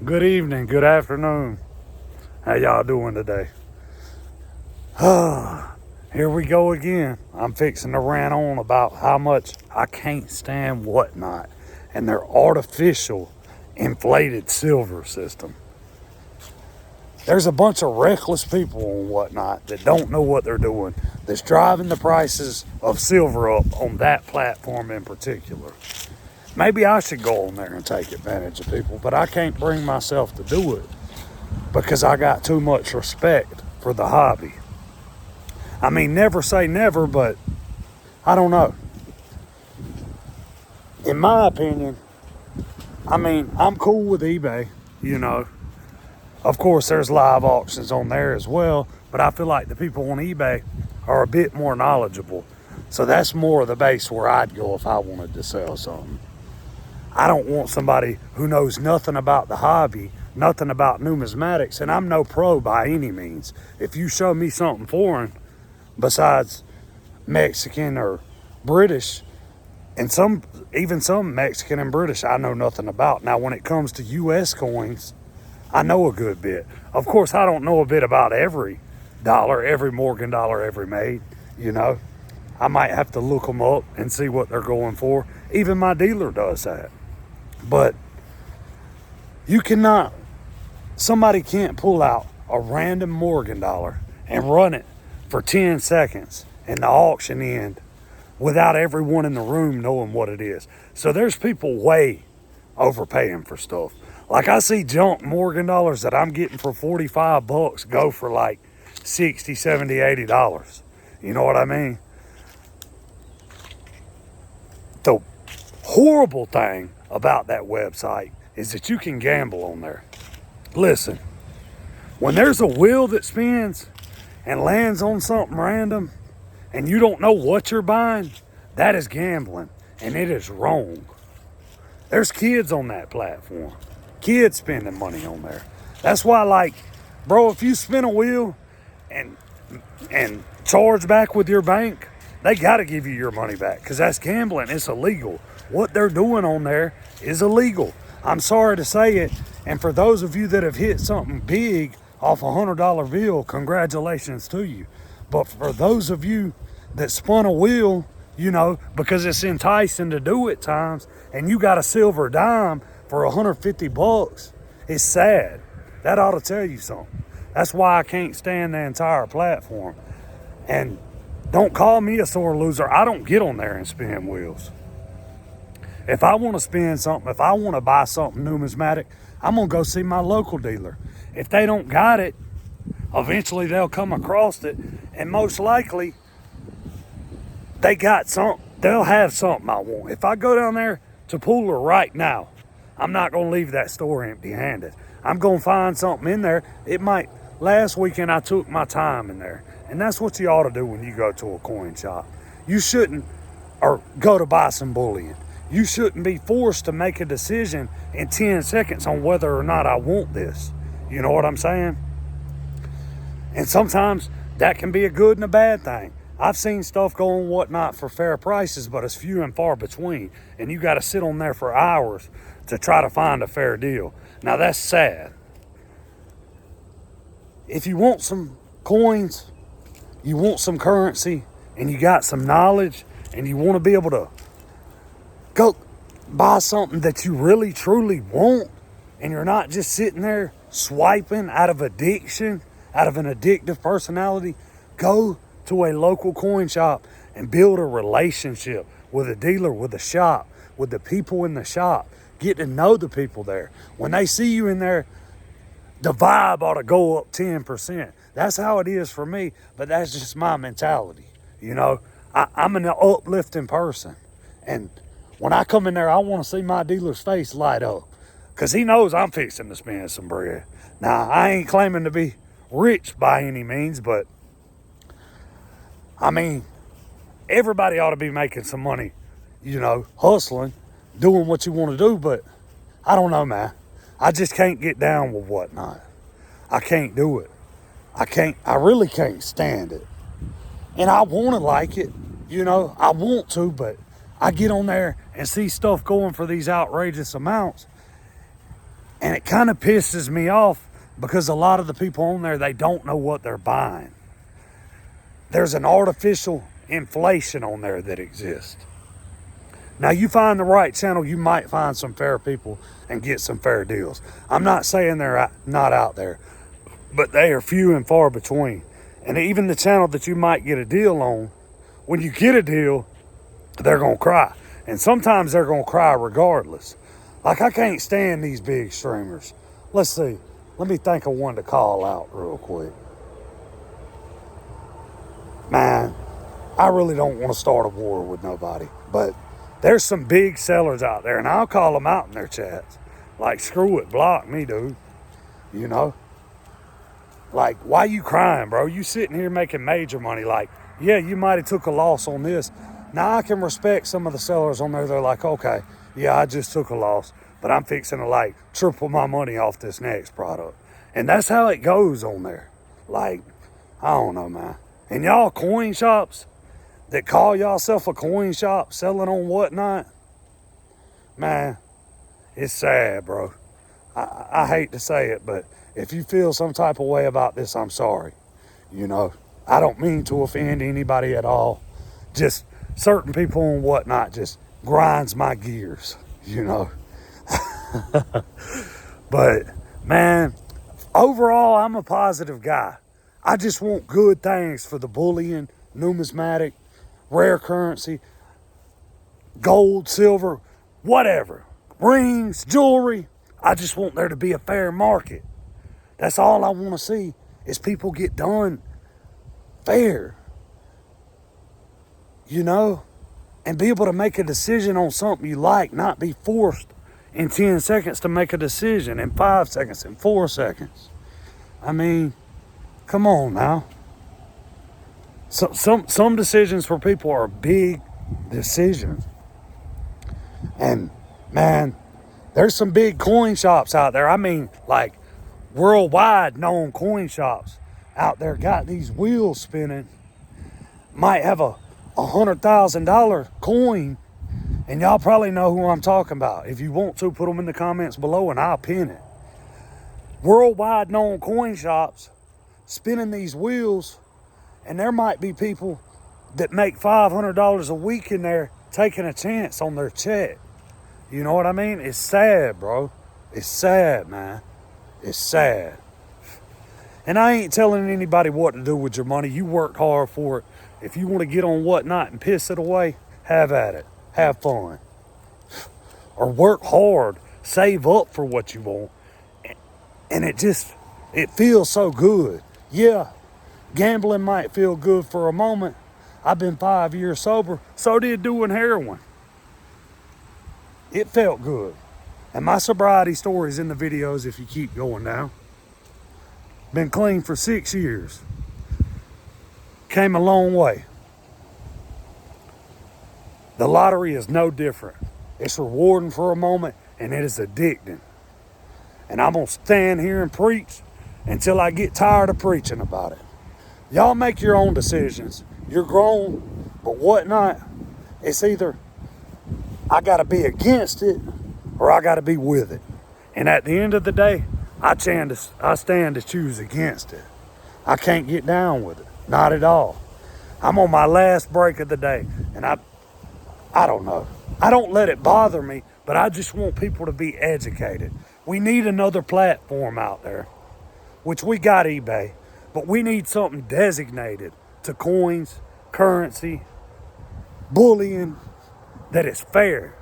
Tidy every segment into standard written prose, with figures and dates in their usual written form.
Good evening, good afternoon. How y'all doing today? Here we go again. I'm fixing to rant on about how much I can't stand Whatnot and their artificial inflated silver system. There's a bunch of reckless people on Whatnot that don't know what they're doing, that's driving the prices of silver up on that platform in particular. Maybe I should go on there and take advantage of people, but I can't bring myself to do it because I got too much respect for the hobby. I mean, never say never, but I don't know. In my opinion, I'm cool with eBay, you know. Of course, there's live auctions on there as well, but I feel like the people on eBay are a bit more knowledgeable. So that's more of the base where I'd go if I wanted to sell something. I don't want somebody who knows nothing about the hobby, nothing about numismatics, and I'm no pro by any means. If you show me something foreign besides Mexican or British, and even some Mexican and British I know nothing about. Now, when it comes to US coins, I know a good bit. Of course, I don't know a bit about every dollar, every Morgan dollar ever made, you know. I might have to look them up and see what they're going for. Even my dealer does that. But somebody can't pull out a random Morgan dollar and run it for 10 seconds and the auction end without everyone in the room knowing what it is. So there's people way overpaying for stuff. Like, I see junk Morgan dollars that I'm getting for $45 go for like $60, $70, $80. You know what I mean? The horrible thing about that website is that you can gamble on there. Listen, when there's a wheel that spins and lands on something random and you don't know what you're buying, that is gambling, and it is wrong. There's kids on that platform. Kids spending money on there. That's why, like, bro, if you spin a wheel and charge back with your bank, they got to give you your money back because that's gambling. It's illegal. What they're doing on there is illegal. I'm sorry to say it. And for those of you that have hit something big off a $100 bill, congratulations to you. But for those of you that spun a wheel, you know, because it's enticing to do at times, and you got a silver dime for $150, it's sad. That ought to tell you something. That's why I can't stand the entire platform. And don't call me a sore loser. I don't get on there and spin wheels. If I want to spin something, if I want to buy something numismatic, I'm going to go see my local dealer. If they don't got it, eventually they'll come across it, and most likely they'll have something I want. If I go down there to Pooler right now, I'm not going to leave that store empty-handed. I'm going to find something in there. Last weekend I took my time in there, and that's what you ought to do when you go to a coin shop. You shouldn't, or go to buy some bullion. You shouldn't be forced to make a decision in 10 seconds on whether or not I want this. You know what I'm saying? And sometimes that can be a good and a bad thing. I've seen stuff go on Whatnot for fair prices, but it's few and far between. And you got to sit on there for hours to try to find a fair deal. Now, that's sad. If you want some coins, you want some currency, and you got some knowledge, and you want to be able to go buy something that you really truly want, and you're not just sitting there swiping out of addiction, out of an addictive personality, go to a local coin shop and build a relationship with a dealer, with a shop, with the people in the shop. Get to know the people there. When they see you in there, the vibe ought to go up 10%. That's how it is for me, but that's just my mentality. You know, I'm an uplifting person, and when I come in there, I want to see my dealer's face light up because he knows I'm fixing to spend some bread. Now, I ain't claiming to be rich by any means, but I mean, everybody ought to be making some money, you know, hustling, doing what you want to do, but I don't know, man. I just can't get down with Whatnot. I can't do it. I really can't stand it. And I want to like it, you know, I want to, but I get on there and see stuff going for these outrageous amounts, And it kind of pisses me off because a lot of the people on there, they don't know what they're buying. There's an artificial inflation on there that exists. Now, you find the right channel, you might find some fair people and get some fair deals. I'm not saying they're not out there, but they are few and far between. And even the channel that you might get a deal on, when you get a deal, they're going to cry. And sometimes they're going to cry regardless. Like, I can't stand these big streamers. Let's see. Let me think of one to call out real quick. Man, I really don't want to start a war with nobody, but there's some big sellers out there, and I'll call them out in their chats. Like, screw it, block me, dude. You know? Like, why you crying, bro? You sitting here making major money. Like, yeah, you might have took a loss on this. Now, I can respect some of the sellers on there. They're like, okay, yeah, I just took a loss, but I'm fixing to, like, triple my money off this next product. And that's how it goes on there. Like, I don't know, man. And y'all coin shops that call yourself a coin shop selling on whatnot, man, it's sad, bro. I hate to say it, but if you feel some type of way about this, I'm sorry. You know, I don't mean to offend anybody at all. Just certain people and whatnot just grinds my gears, you know. But, man, overall, I'm a positive guy. I just want good things for the bullion, numismatic, rare currency, gold, silver, whatever. Rings, jewelry. I just want there to be a fair market. That's all I want to see is people get done fair. You know? And be able to make a decision on something you like, not be forced in 10 seconds to make a decision, in 5 seconds, in 4 seconds. I mean, come on now. So, some decisions for people are big decisions. And, man, there's some big coin shops out there. I mean, like, worldwide known coin shops out there got these wheels spinning. Might have a $100,000 coin, and y'all probably know who I'm talking about. If you want to, put them in the comments below and I'll pin it. Worldwide known coin shops spinning these wheels, and there might be people that make $500 a week in there taking a chance on their check. You know what I mean? It's sad, bro. It's sad, man. It's sad. And I ain't telling anybody what to do with your money. You worked hard for it. If you want to get on whatnot and piss it away, have at it. Have fun. Or work hard. Save up for what you want. And it feels so good. Yeah, gambling might feel good for a moment. I've been 5 years sober. So did doing heroin. It felt good. And my sobriety story is in the videos if you keep going now. Been clean for 6 years. Came a long way. The lottery is no different. It's rewarding for a moment, and it is addicting. And I'm going to stand here and preach until I get tired of preaching about it. Y'all make your own decisions. You're grown, but whatnot, it's either I got to be against it or I got to be with it. And at the end of the day, I stand to choose against it. I can't get down with it. Not at all. I'm on my last break of the day, and I don't know. I don't let it bother me, but I just want people to be educated. We need another platform out there, which we got eBay, but we need something designated to coins, currency, bullion, that is fair.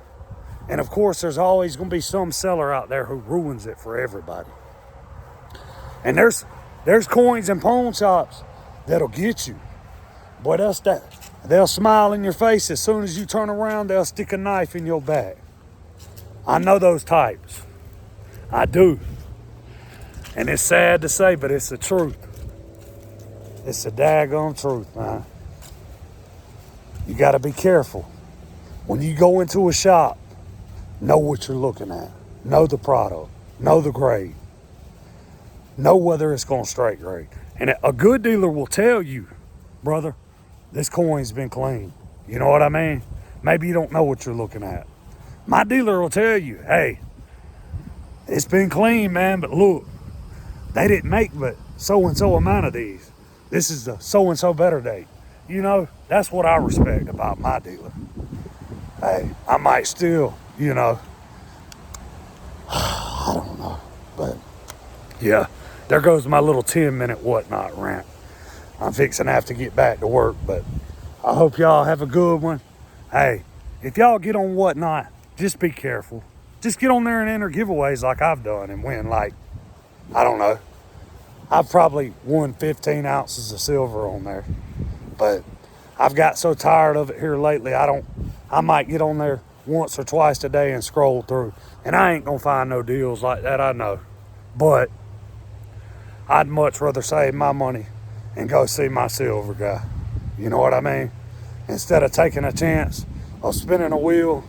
And of course, there's always going to be some seller out there who ruins it for everybody. And there's coins and pawn shops that'll get you. Boy, they'll smile in your face. As soon as you turn around, they'll stick a knife in your back. I know those types. I do. And it's sad to say, but it's the truth. It's the daggone truth, man. You got to be careful. When you go into a shop, know what you're looking at. Know the product. Know the grade. Know whether it's going straight grade. And a good dealer will tell you, brother, this coin's been clean. You know what I mean? Maybe you don't know what you're looking at. My dealer will tell you, hey, It's been clean, man, but look, they didn't make but so-and-so amount of these. This is the so-and-so better date. You know, that's what I respect about my dealer. Hey, I might still, you know, I don't know, but yeah, there goes my little 10-minute whatnot rant. I'm fixing to have to get back to work, but I hope y'all have a good one. Hey, if y'all get on whatnot, just be careful. Just get on there and enter giveaways like I've done and win, like, I don't know. I've probably won 15 ounces of silver on there, but I've got so tired of it here lately, I might get on there once or twice a day and scroll through, and I ain't gonna find no deals like that, I know. But I'd much rather save my money and go see my silver guy. You know what I mean? Instead of taking a chance of spinning a wheel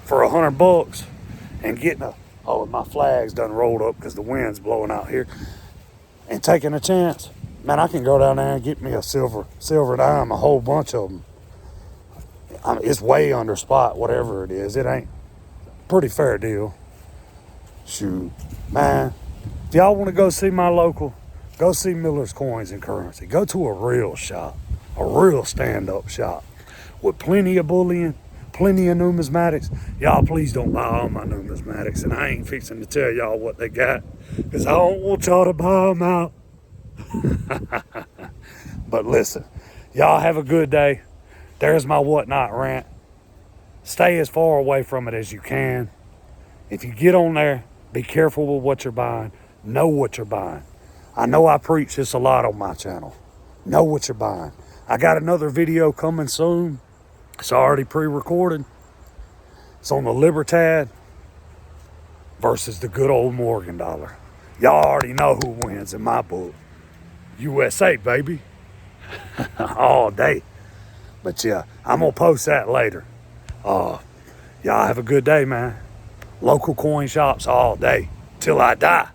for $100 and getting oh, my flag's done rolled up because the wind's blowing out here, and taking a chance, man, I can go down there and get me a silver dime, a whole bunch of them. I mean, it's way under spot, whatever it is. It ain't pretty fair deal. Shoot, man, if y'all want to go see my local, go see Miller's Coins and Currency. Go to a real shop, a real stand-up shop with plenty of bullion, plenty of numismatics. Y'all please don't buy all my numismatics, and I ain't fixing to tell y'all what they got because I don't want y'all to buy them out. But listen, y'all have a good day. There's my whatnot rant. Stay as far away from it as you can. If you get on there, be careful with what you're buying. Know what you're buying. I know I preach this a lot on my channel. Know what you're buying. I got another video coming soon. It's already pre-recorded. It's on the Libertad versus the good old Morgan dollar. Y'all already know who wins in my book. USA, baby. All day. But yeah, I'm going to post that later. Y'all have a good day, man. Local coin shops all day. Till I die.